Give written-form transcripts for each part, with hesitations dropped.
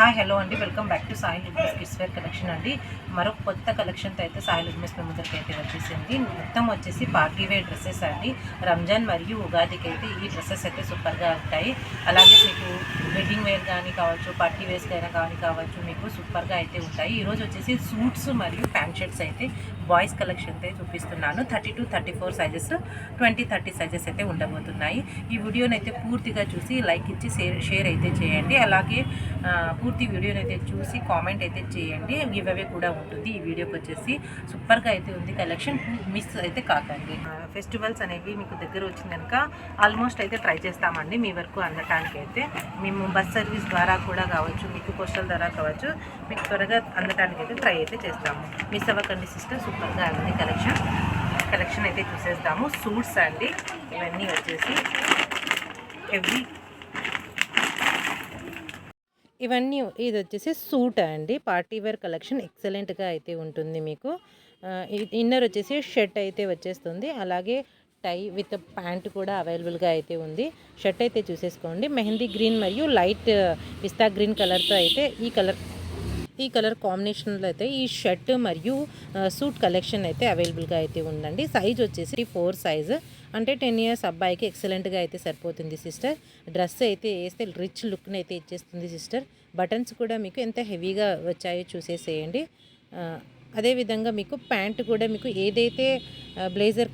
Hi hello అండి, welcome back to Sai లుక్మిస్ kids wear collection అండి. మరొక కొత్త కలెక్షన్తో అయితే సాయి లుక్మిస్ మీ ముందరికి అయితే వచ్చేసింది. మొత్తం వచ్చేసి పార్టీ వేర్ డ్రెస్సెస్ అండి. రంజాన్ మరియు ఉగాదికి అయితే ఈ డ్రెస్సెస్ అయితే సూపర్గా ఉంటాయి. అలాగే మీకు వెడ్డింగ్ వేర్ కానీ కావచ్చు, పార్టీ వేర్స్ కానీ కావచ్చు, మీకు సూపర్గా అయితే ఉంటాయి. ఈరోజు వచ్చేసి సూట్స్ మరియు ప్యాంట్ షర్ట్స్ అయితే బాయ్స్ కలెక్షన్ అయితే చూపిస్తున్నాను. 32, 34 సైజెస్, 20, 30 సైజెస్ అయితే ఉండబోతున్నాయి. ఈ వీడియోని అయితే పూర్తిగా చూసి లైక్ ఇచ్చి షేర్ అయితే చేయండి. అలాగే పూర్తి వీడియోని అయితే చూసి కామెంట్ అయితే చేయండి. గివ్ అవే కూడా ఉంటుంది. ఈ వీడియోకి వచ్చేసి సూపర్గా అయితే ఉంది కలెక్షన్, మిస్ అయితే కాకండి. ఫెస్టివల్స్ అనేవి మీకు దగ్గర వచ్చింది కనుక ఆల్మోస్ట్ అయితే ట్రై చేస్తామండి మీ వరకు అందటానికి అయితే. మేము బస్ సర్వీస్ ద్వారా కూడా కావచ్చు, మీకు పోస్టల్ ద్వారా కావచ్చు, మీకు త్వరగా అందటానికి అయితే ట్రై అయితే చేస్తాము. మిస్ అవ్వకండి సిస్టర్, సూపర్గా ఉంది కలెక్షన్ అయితే చూసేస్తాము. సూట్స్ అండి ఇవన్నీ వచ్చేసి ఇది వచ్చేసి సూట్ అండి. పార్టీ వేర్ కలెక్షన్ ఎక్సలెంట్గా అయితే ఉంటుంది. మీకు ఇన్నర్ వచ్చేసి షర్ట్ అయితే వచ్చేస్తుంది. అలాగే టై విత్ ప్యాంట్ కూడా అవైలబుల్గా అయితే ఉంది. షర్ట్ అయితే చూసేసుకోండి. మెహందీ గ్రీన్ మరియు లైట్ పిస్తా గ్రీన్ కలర్తో అయితే ఈ కలర్ కాంబినేషన్లో అయితే ఈ షర్ట్ మరియు సూట్ కలెక్షన్ అయితే అవైలబుల్గా అయితే ఉందండి. సైజ్ వచ్చేసి 4 సైజ్, అంటే 10 ఇయర్స్ అబ్బాయికి ఎక్సలెంట్గా అయితే సరిపోతుంది సిస్టర్. డ్రెస్ అయితే వేస్తే రిచ్ లుక్ని అయితే ఇచ్చేస్తుంది సిస్టర్. బటన్స్ కూడా మీకు ఎంత హెవీగా వచ్చాయో చూసేసేయండి. అదేవిధంగా మీకు ప్యాంట్ కూడా మీకు ఏదైతే బ్లేజర్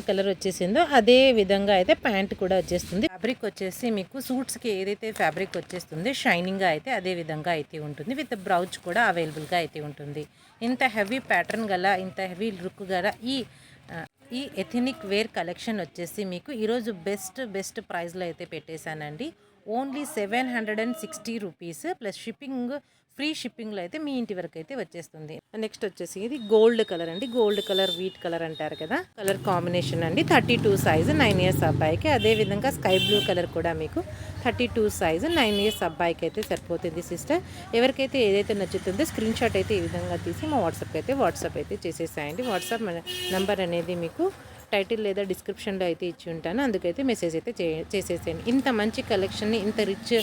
కలర్ వచ్చేసిందో అదే విధంగా అయితే ప్యాంట్ కూడా వచ్చేస్తుంది. ఫ్యాబ్రిక్ వచ్చేసి మీకు సూట్స్కి ఏదైతే ఫ్యాబ్రిక్ వచ్చేస్తుంది షైనింగ్గా అయితే అదే విధంగా అయితే ఉంటుంది. విత్ బ్రౌచ్ కూడా అవైలబుల్గా అయితే ఉంటుంది. ఇంత హెవీ ప్యాటర్న్ గల, ఇంత హెవీ లుక్ గల ఈ ఎథనిక్ వేర్ కలెక్షన్ వచ్చేసి మీకు ఈరోజు బెస్ట్ ప్రైస్లో అయితే పెట్టేశానండి. ఓన్లీ 760 రూపీస్ ప్లస్ ఫ్రీ షిప్పింగ్లో అయితే మీ ఇంటి వరకు అయితే వచ్చేస్తుంది. నెక్స్ట్ వచ్చేసి ఇది గోల్డ్ కలర్ అండి. గోల్డ్ కలర్, వీట్ కలర్ అంటారు కదా, కలర్ కాంబినేషన్ అండి. 32 సైజు 9 ఇయర్స్ అబ్బాయికి. అదేవిధంగా స్కై బ్లూ కలర్ కూడా మీకు 32 సైజు 9 ఇయర్స్ అబ్బాయికి అయితే సరిపోతుంది సిస్టర్. ఎవరికైతే ఏదైతే నచ్చుతుందో స్క్రీన్ షాట్ అయితే ఈ విధంగా తీసి మా వాట్సాప్ అయితే చేసేసాయండి. వాట్సాప్ నెంబర్ అనేది మీకు టైటిల్ లేదా డిస్క్రిప్షన్లో అయితే ఇచ్చి ఉంటాను, అందుకైతే మెసేజ్ అయితే చేసేసాను. ఇంత మంచి కలెక్షన్ని, ఇంత రిచ్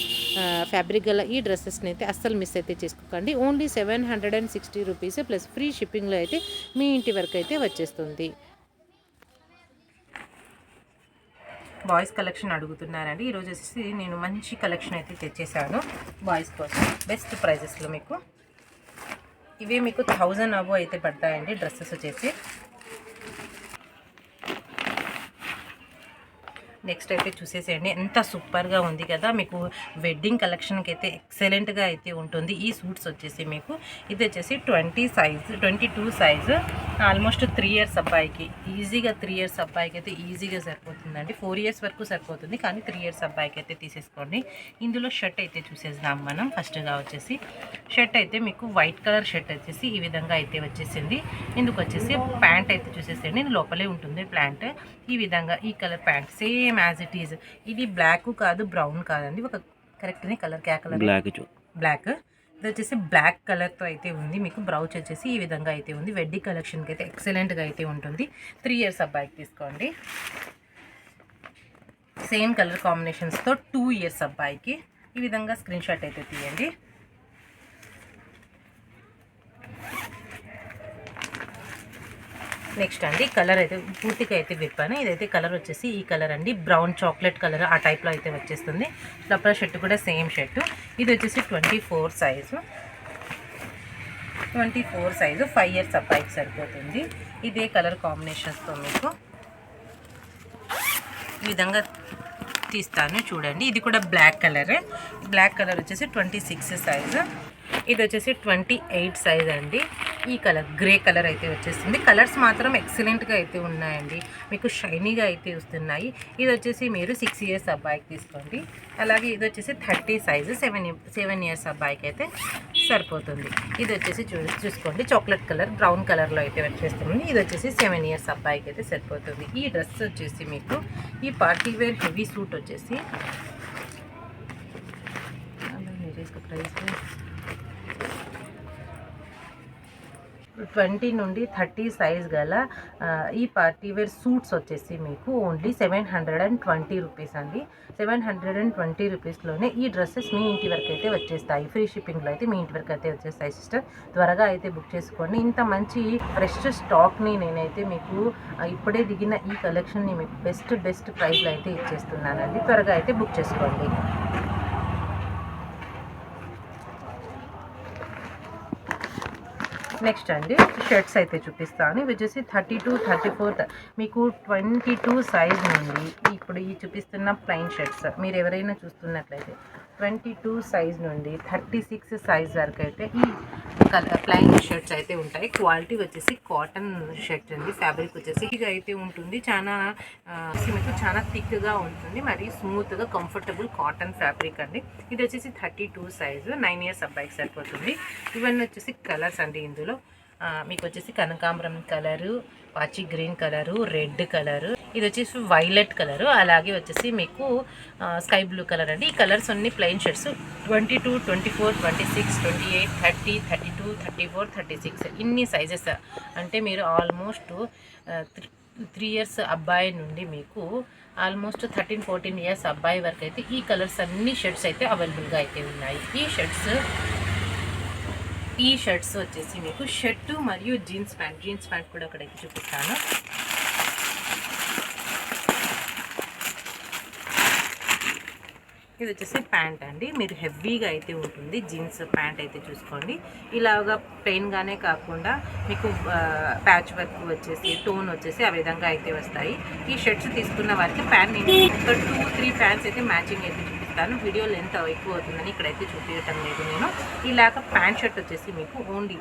ఫ్యాబ్రిక్ గల ఈ డ్రెస్సెస్ని అయితే అస్సలు మిస్ అయితే చేసుకోకండి. ఓన్లీ 760 రూపీస్ ప్లస్ ఫ్రీ షిప్పింగ్లో అయితే మీ ఇంటి వరకు అయితే వచ్చేస్తుంది. బాయ్స్ కలెక్షన్ అడుగుతున్నారండి. ఈరోజు వచ్చేసి నేను మంచి కలెక్షన్ అయితే తెచ్చేసాను బాయ్స్ కోసం. బెస్ట్ ప్రైజెస్లో మీకు ఇవే మీకు 1000 అబో అయితే పడతాయండి డ్రెస్సెస్ వచ్చేసి. నెక్స్ట్ అయితే చూసేసేయండి, ఎంత సూపర్గా ఉంది కదా. మీకు వెడ్డింగ్ కలెక్షన్కి అయితే ఎక్సలెంట్గా అయితే ఉంటుంది. ఈ సూట్స్ వచ్చేసి మీకు ఇది వచ్చేసి 22 సైజు, ఆల్మోస్ట్ 3 ఇయర్స్ అబ్బాయికి ఈజీగా, 3 ఇయర్స్ అబ్బాయికి అయితే ఈజీగా సరిపోతుందండి. 4 ఇయర్స్ వరకు సరిపోతుంది, కానీ 3 ఇయర్స్ అబ్బాయికి అయితే తీసేసుకోండి. ఇందులో షర్ట్ అయితే చూసేద్దాం మనం. ఫస్ట్గా వచ్చేసి షర్ట్ అయితే మీకు వైట్ కలర్ షర్ట్ వచ్చేసి ఈ విధంగా అయితే వచ్చేసింది. ఇందుకు వచ్చేసి ప్యాంట్ అయితే చూసేసేయండి, లోపలే ఉంటుంది ప్యాంట్. ఈ విధంగా ఈ colour pant same as it is. ఇది బ్లాక్ కాదు, బ్రౌన్ కాదండి, ఒక కరెక్ట్నే కలర్, బ్లాక్. ఇది వచ్చేసి బ్లాక్ కలర్తో అయితే ఉంది. మీకు బ్రౌచ్ వచ్చేసి ఈ విధంగా అయితే ఉంది. వెడ్డింగ్ కలెక్షన్కి అయితే ఎక్సలెంట్గా అయితే ఉంటుంది. 3 ఇయర్స్ అబ్బాయికి తీసుకోండి. సేమ్ కలర్ కాంబినేషన్స్తో 2 ఇయర్స్ అబ్బాయికి ఈ విధంగా స్క్రీన్ షాట్ అయితే తీయండి. నెక్స్ట్ అండి కలర్ అయితే పూర్తిగా అయితే విప్పాను. ఇదైతే కలర్ వచ్చేసి ఈ కలర్ అండి, బ్రౌన్ చాక్లెట్ కలర్ ఆ టైప్లో అయితే వచ్చేస్తుంది. లోపల షర్ట్ కూడా సేమ్ షర్ట్. ఇది వచ్చేసి 24 సైజు 5 ఇయర్స్ అబ్బాయికి సరిపోతుంది. ఇదే కలర్ కాంబినేషన్స్తో మీకు ఈ విధంగా తీస్తాను చూడండి. ఇది కూడా బ్లాక్ కలర్ వచ్చేసి 26 సైజు. ఇది వచ్చేసి 28 సైజ్ అండి. ఈ కలర్ గ్రే కలర్ అయితే వచ్చేస్తుంది. కలర్స్ మాత్రం ఎక్సలెంట్గా అయితే ఉన్నాయండి, మీకు షైనీగా అయితే వస్తున్నాయి. ఇది వచ్చేసి మీరు 6 ఇయర్స్ అబ్బాయికి తీసుకోండి. అలాగే ఇది వచ్చేసి 30 సైజు 7 ఇయర్స్ అబ్బాయికి అయితే సరిపోతుంది. ఇది వచ్చేసి చూసుకోండి, చాక్లెట్ కలర్, బ్రౌన్ కలర్లో అయితే వచ్చేస్తుంది. ఇది వచ్చేసి 7 ఇయర్స్ అబ్బాయికి అయితే సరిపోతుంది. ఈ డ్రెస్ వచ్చేసి మీకు ఈ పార్టీ వేర్ హెవీ సూట్ వచ్చేసి 20 నుండి 30 సైజ్ గల ఈ పార్టీ వేర్ సూట్స్ వచ్చేసి మీకు ఓన్లీ 720 రూపీస్ అండి. 720 రూపీస్లోనే ఈ డ్రెస్సెస్ మీ ఇంటి వరకు అయితే వచ్చేస్తాయి. ఫ్రీ షిప్పింగ్లో అయితే మీ ఇంటి వరకు అయితే వచ్చేస్తాయి సిస్టర్. త్వరగా అయితే బుక్ చేసుకోండి. ఇంత మంచి ఫ్రెష్ స్టాక్ని నేనైతే మీకు ఇప్పుడే దిగిన ఈ కలెక్షన్ని మీకు బెస్ట్ ప్రైస్లో అయితే ఇచ్చేస్తున్నానండి. త్వరగా అయితే బుక్ చేసుకోండి. నెక్స్ట్ అండి షర్ట్స్ అయితే చూపిస్తాను. ఇవి వచ్చేసి 32, 34 మీకు 22 సైజ్ నుండి ఇప్పుడు ఈ చూపిస్తున్న ప్లెయిన్ షర్ట్స్ మీరు ఎవరైనా చూస్తున్నట్లయితే 22 సైజ్ నుండి 36 సైజ్ వరకు అయితే ఈ ప్లెయిన్ షర్ట్స్ అయితే ఉంటాయి. క్వాలిటీ వచ్చేసి కాటన్ షర్ట్ అండి. ఫ్యాబ్రిక్ వచ్చేసి ఇది అయితే ఉంటుంది. మీకు చాలా థిక్గా ఉంటుంది, మరి స్మూత్గా కంఫర్టబుల్ కాటన్ ఫ్యాబ్రిక్ అండి. ఇది వచ్చేసి 32 సైజు, 9 ఇయర్స్ అబ్బాయికి సరిపోతుంది. ఇవన్నీ వచ్చేసి కలర్స్ అండి. ఇందులో మీకు వచ్చేసి కనకాంబరం కలరు, పాచి గ్రీన్ కలరు, రెడ్ కలరు, ఇది వచ్చేసి వైలెట్ కలరు, అలాగే వచ్చేసి మీకు స్కై బ్లూ కలర్ అండి. ఈ కలర్స్ అన్ని ప్లెయిన్ షర్ట్స్ 22, 24, 26, 28, 30, 32, 34, 36 ఇన్ని సైజెస్ అంటే మీరు ఆల్మోస్ట్ 3 ఇయర్స్ అబ్బాయి నుండి మీకు ఆల్మోస్ట్ 13, 14 ఇయర్స్ అబ్బాయి వరకు అయితే ఈ కలర్స్ అన్ని షర్ట్స్ అయితే అవైలబుల్గా అయితే ఉన్నాయి. ఈ షర్ట్స్ వచ్చేసి మీకు షర్టు మరియు జీన్స్ ప్యాంట్ కూడా అక్కడైతే చూపిస్తాను. ఇది వచ్చేసి ప్యాంట్ అండి. మీరు హెవీగా అయితే ఉంటుంది జీన్స్ ప్యాంట్ అయితే చూసుకోండి. ఇలాగా ప్లెయిన్గానే కాకుండా మీకు ప్యాచ్ వర్క్ వచ్చేసి టోన్ వచ్చేసి ఆ విధంగా అయితే వస్తాయి. ఈ షర్ట్స్ తీసుకున్న వారికి ప్యాంట్ నేను ఒక 2-3 ప్యాంట్స్ అయితే మ్యాచింగ్ అయితే చూపిస్తాను. వీడియో లెంత్ ఎక్కువ అవుతుందని ఇక్కడైతే చూపించడం లేదు నేను. ఇలాగ ప్యాంట్ షర్ట్ వచ్చేసి మీకు ఓన్లీ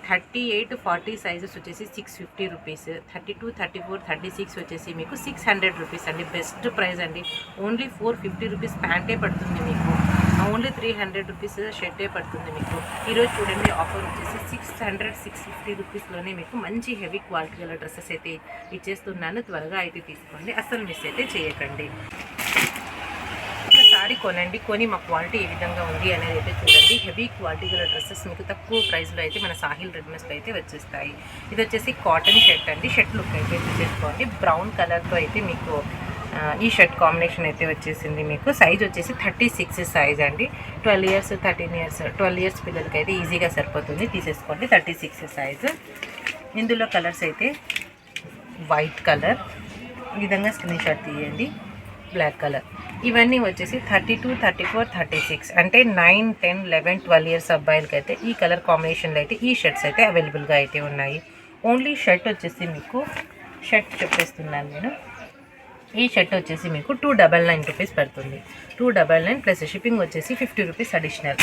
38, 40 సైజెస్ వచ్చేసి 650 రూపీస్, 32, 34, 36 వచ్చేసి మీకు 600 రూపీస్ అండి. బెస్ట్ ప్రైస్ అండి. ఓన్లీ 450 రూపీస్ ప్యాంటే పడుతుంది మీకు. ఓన్లీ 300 రూపీస్ షర్టే పడుతుంది మీకు. ఈరోజు చూడండి ఆఫర్ వచ్చేసి 600, 650 రూపీస్లోనే మీకు మంచి హెవీ క్వాలిటీ గల డ్రెస్సెస్ అయితే ఇచ్చేస్తున్నాను. త్వరగా అయితే తీసుకోండి, అస్సలు మిస్ అయితే చేయకండి. ఒకసారి కొని మా క్వాలిటీ ఏ విధంగా ఉంది అనేది అయితే చూడండి. హెవీ క్వాలిటీ గల డ్రెస్సెస్ మీకు తక్కువ ప్రైస్లో అయితే మన సాహిల్ రెడీమేడ్స్లో అయితే వచ్చేస్తాయి. ఇది వచ్చేసి కాటన్ షర్ట్ అండి. షర్ట్ లుక్ అయితే చూసేసుకోండి. బ్రౌన్ కలర్తో అయితే మీకు ఈ షర్ట్ కాంబినేషన్ అయితే వచ్చేసింది. మీకు సైజ్ వచ్చేసి 36 సైజ్ అండి. 12 ఇయర్స్ 13 ఇయర్స్ 12 ఇయర్స్ పిల్లలకి అయితే ఈజీగా సరిపోతుంది. తీసేసుకోండి. 36 సైజు. ఇందులో కలర్స్ అయితే వైట్ కలర్, ఈ విధంగా స్క్రీన్ షాట్ తీయండి. బ్లాక్ కలర్, ఇవన్నీ వచ్చేసి 32, 34, 36 అంటే 9, 10, 11, 12 ఇయర్స్ అబ్బాయిలకి అయితే ఈ కలర్ కాంబినేషన్లో అయితే ఈ షర్ట్స్ అయితే అవైలబుల్గా అయితే ఉన్నాయి. ఓన్లీ షర్ట్ వచ్చేసి మీకు షర్ట్ చెప్పేస్తున్నాను నేను. ఈ షర్ట్ వచ్చేసి మీకు 299 రూపీస్ పడుతుంది. 299 ప్లస్ షిప్పింగ్ వచ్చేసి 50 రూపీస్ అడిషనల్.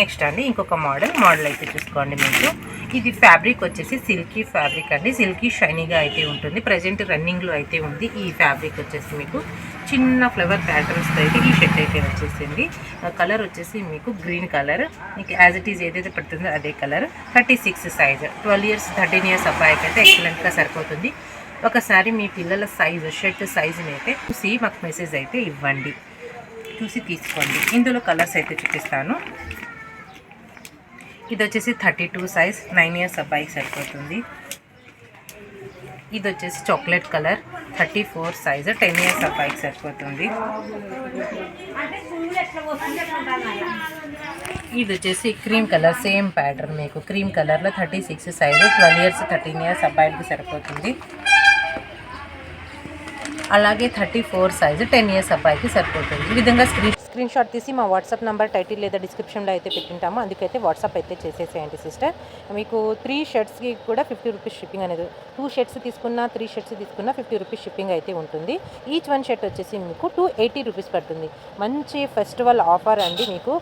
నెక్స్ట్ అండి ఇంకొక మోడల్ అయితే చూసుకోండి. మీకు ఇది ఫ్యాబ్రిక్ వచ్చేసి సిల్కీ ఫ్యాబ్రిక్ అండి. సిల్కీ షైనీగా అయితే ఉంటుంది. ప్రజెంట్ రన్నింగ్లో అయితే ఉంది. ఈ ఫ్యాబ్రిక్ వచ్చేసి మీకు చిన్న ఫ్లవర్ ప్యాటర్న్స్తో అయితే ఈ షర్ట్ అయితే వచ్చేసింది. కలర్ వచ్చేసి మీకు గ్రీన్ కలర్, మీకు యాజ్ ఇట్ ఈజ్ ఏదైతే పడుతుందో అదే కలర్. 36 సైజ్, 12 ఇయర్స్ 13 ఇయర్స్ అబ్బాయికి అయితే ఎక్సలెంట్గా సరిపోతుంది. ఒకసారి మీ పిల్లల సైజు షర్ట్ సైజుని అయితే చూసి మాకు మెసేజ్ అయితే ఇవ్వండి, చూసి తీసుకోండి. ఇందులో కలర్స్ అయితే చూపిస్తాను. ఇది వచ్చేసి 32 సైజ్, 9 ఇయర్స్ అబ్బాయికి సరిపోతుంది. ఇది వచ్చేసి చాక్లెట్ కలర్, 34 సైజ్, 10 ఇయర్స్ అబ్బాయికి సరిపోతుంది. ఇది వచ్చేసి క్రీమ్ కలర్, సేమ్ ప్యాటర్న్ మీకు క్రీమ్ కలర్లో 36 సైజు, 12 ఇయర్స్ 13 ఇయర్స్ అబ్బాయిలకి సరిపోతుంది. అలాగే 34 సైజు, 10 ఇయర్స్ అబ్బాయికి సరిపోతుంది. ఈ విధంగా స్క్రీన్ షాట్ తీసి మా వాట్సాప్ నెంబర్ టైటిల్ లేదా డిస్క్రిప్షన్లో అయితే పెట్టింటాము. అందుకైతే వాట్సాప్ అయితే చేసేసేయండి సిస్టర్. మీకు 3 షర్ట్స్కి కూడా 50 రూపీస్ షిప్పింగ్ అనేది, 2 షర్ట్స్ తీసుకున్నా 3 షర్ట్స్ తీసుకున్నా 50 రూపీస్ షిప్పింగ్ అయితే ఉంటుంది. ఈచ్ 1 షర్ట్ వచ్చేసి మీకు 280 రూపీస్ పడుతుంది. మంచి ఫెస్టివల్ ఆఫర్ అండి. మీకు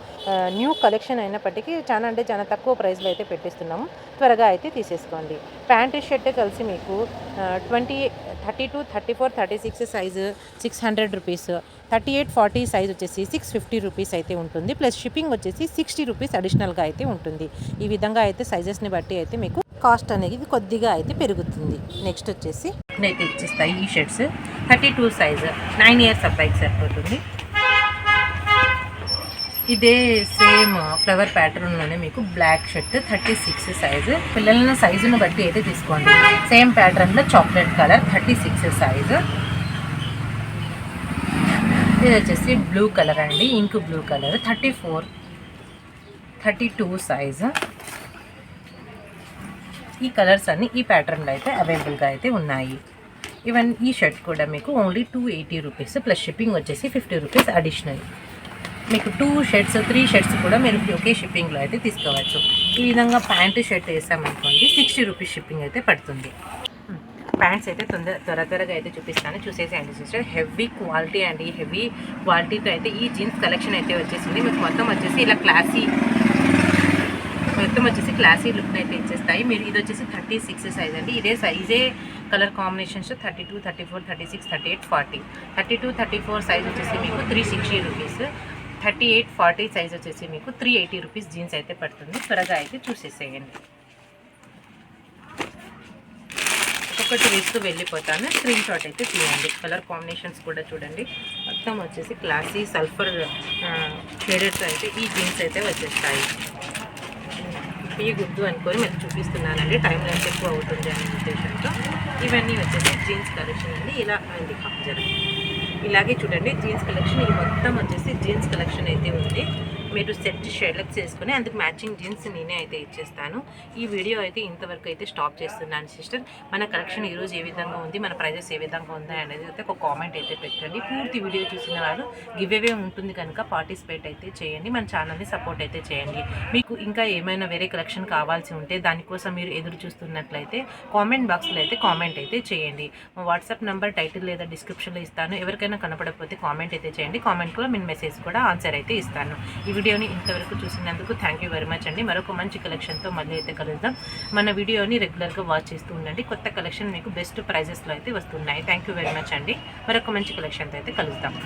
న్యూ కలెక్షన్ అయినప్పటికీ చాలా తక్కువ ప్రైస్లో అయితే పెట్టిస్తున్నాము. త్వరగా అయితే తీసేసుకోండి. ప్యాంటు షర్ట్ కలిసి మీకు 32, 34, 36 సైజు 600 రూపీస్, 38, 40 సైజ్ వచ్చేసి 650 రూపీస్ అయితే ఉంటుంది. ప్లస్ షిప్పింగ్ వచ్చేసి 60 రూపీస్ అడిషనల్గా అయితే ఉంటుంది. ఈ విధంగా అయితే సైజెస్ని బట్టి అయితే మీకు కాస్ట్ అనేది కొద్దిగా అయితే పెరుగుతుంది. నెక్స్ట్ వచ్చేసి అయితే ఇచ్చేస్తాయి ఈ షర్ట్స్ 32 సైజు 9 ఇయర్స్ అబ్బాయికి సరిపోతుంది. ఇదే సేమ్ ఫ్లవర్ ప్యాటర్న్లోనే మీకు బ్లాక్ షర్ట్ 36 సైజు. పిల్లల సైజును బట్టి అయితే తీసుకోండి. సేమ్ ప్యాటర్న్లో చాక్లెట్ కలర్ 36 సైజు. ఇది వచ్చేసి బ్లూ కలర్ అండి, ఇంక్ బ్లూ కలర్ 32 సైజు. ఈ కలర్స్ అన్నీ ఈ ప్యాటర్న్లో అయితే అవైలబుల్గా అయితే ఉన్నాయి. ఈవెన్ ఈ షర్ట్ కూడా మీకు ఓన్లీ 280 రూపీస్ ప్లస్ షిప్పింగ్ వచ్చేసి 50 రూపీస్ అడిషనల్. మీకు 2 షర్ట్స్ 3 షర్ట్స్ కూడా మీరు ఒకే షిప్పింగ్లో అయితే తీసుకోవచ్చు. ఈ విధంగా ప్యాంటు షర్ట్ వేసామనుకోండి 60 రూపీస్ షిప్పింగ్ అయితే పడుతుంది. ప్యాంట్స్ అయితే త్వరగా అయితే చూపిస్తాను, చూసేసేయండి సిస్టర్. హెవీ క్వాలిటీ అండి, హెవీ క్వాలిటీతో అయితే ఈ జీన్స్ కలెక్షన్ అయితే వచ్చేసింది. మీకు మొత్తం వచ్చేసి ఇలా క్లాసీ లుక్ అయితే ఇచ్చేస్తాయి. మీరు ఇది వచ్చేసి 36 సైజ్ అండి. ఇదే సైజే కలర్ కాంబినేషన్స్ 32, 34, 36, 38, 40. 32, 34 సైజ్ వచ్చేసి మీకు 360 రూపీస్. 38, 40 సైజ్ వచ్చేసి మీకు 380 రూపీస్ జీన్స్ అయితే పడుతుంది. త్వరగా అయితే చూసేసేయండి. ఒక్కొక్కటి వేస్తూ వెళ్ళిపోతాను, స్క్రీన్ షాట్ అయితే తీయండి. కలర్ కాంబినేషన్స్ కూడా చూడండి. మొత్తం వచ్చేసి క్లాసీ సల్ఫర్ షేడెడ్స్ అయితే ఈ జీన్స్ అయితే వచ్చేస్తాయి. ఈ గుర్తు అనుకొని మీకు చూపిస్తున్నానండి, టైం లెంత్ ఎక్కువ అవుతుంది అనే ఉద్దేశంతో. ఇవన్నీ వచ్చేసి జీన్స్ కలెక్షన్ అండి. ఇలా అయింది ఇలాగే చూడండి జీన్స్ కలెక్షన్. ఇది మొత్తం వచ్చేసి జీన్స్ కలెక్షన్ అయితే ఉంది. మీరు సెట్ షెలెక్ట్ చేసుకుని అందుకు మ్యాచింగ్ జీన్స్ నేనే అయితే ఇచ్చేస్తాను. ఈ వీడియో అయితే ఇంతవరకు అయితే స్టాప్ చేస్తున్నాను సిస్టర్. మన కలెక్షన్ ఈరోజు ఏ విధంగా ఉంది, మన ప్రైజెస్ ఏ విధంగా ఉందా అనేది అయితే ఒక కామెంట్ అయితే పెట్టండి. పూర్తి వీడియో చూసిన వారు గివ్ అవే ఉంటుంది కనుక పార్టిసిపేట్ అయితే చేయండి. మన ఛానల్ని సపోర్ట్ అయితే చేయండి. మీకు ఇంకా ఏమైనా వేరే కలెక్షన్ కావాల్సి ఉంటే దానికోసం మీరు ఎదురు చూస్తున్నట్లయితే కామెంట్ బాక్స్లో అయితే కామెంట్ అయితే చేయండి. మా వాట్సాప్ నెంబర్ టైటిల్ లేదా డిస్క్రిప్షన్లో ఇస్తాను. ఎవరికైనా కనపడకపోతే కామెంట్ అయితే చేయండి. కామెంట్లో మీ మెసేజ్ కూడా ఆన్సర్ అయితే ఇస్తాను. ఈ వీడియోని ఇంతవరకు చూసినందుకు థ్యాంక్ యూ వెరీ మచ్ అండి. మరొక మంచి కలెక్షన్తో మళ్ళీ అయితే కలుద్దాం. మన వీడియోని రెగ్యులర్గా వాచ్ చేస్తూ ఉండండి. కొత్త కలెక్షన్ మీకు బెస్ట్ ప్రైజెస్లో అయితే వస్తున్నాయి. థ్యాంక్ యూ వెరీ మచ్ అండి. మరొక మంచి కలెక్షన్తో అయితే కలుద్దాం.